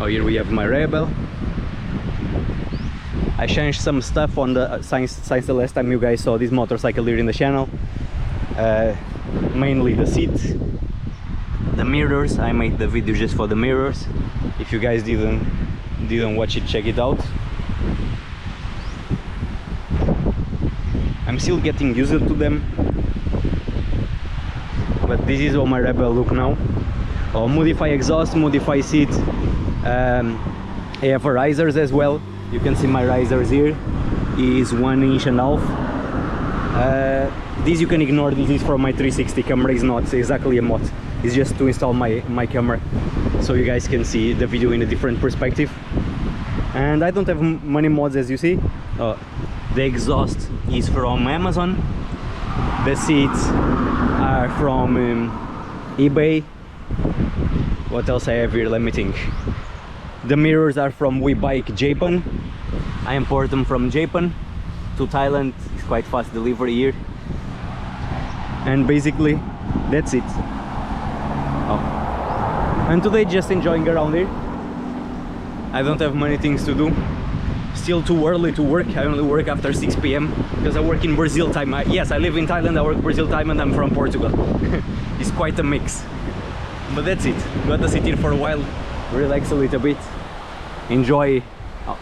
Oh, here we have my Rebel. I changed some stuff on the since the last time you guys saw this motorcycle here in the channel. Mainly the seat, the mirrors. I made the video just for the mirrors. If you guys didn't watch it, check it out. I'm still getting used to them, but this is how my Rebel look now. Oh, modify exhaust, modify seat. I have risers as well. You can see my risers here is 1.5 inches. This you can ignore. This is from my 360 camera. It's not exactly a mod. It's just to install my camera, so you guys can see the video in a different perspective. And I don't have many mods, as you see. The exhaust is from Amazon. The seats are from eBay. What else I have here? Let me think. The mirrors are from WeBike Japan. I import them from Japan to Thailand. It's quite fast delivery here. And basically that's it. And today just enjoying around here. I don't have many things to do. Still too early to work. I only work after 6 p.m. because I work in Brazil time. Yes, I live in Thailand, I work Brazil time, and I'm from Portugal. It's quite a mix. But that's it. Got to sit here for a while, relax a little bit, enjoy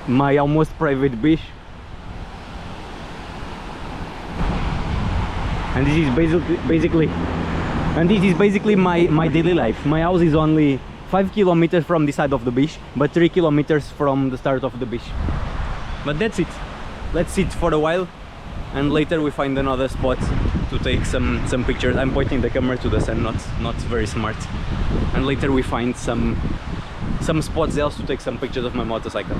my almost private beach. And this is basically my daily life. My house is only 5 kilometers from the side of the beach, but 3 kilometers from the start of the beach. But that's it. Let's sit for a while, and later we find another spot to take some pictures. I'm pointing the camera to the sun, not very smart. And later we find some spots else to take some pictures of my motorcycle.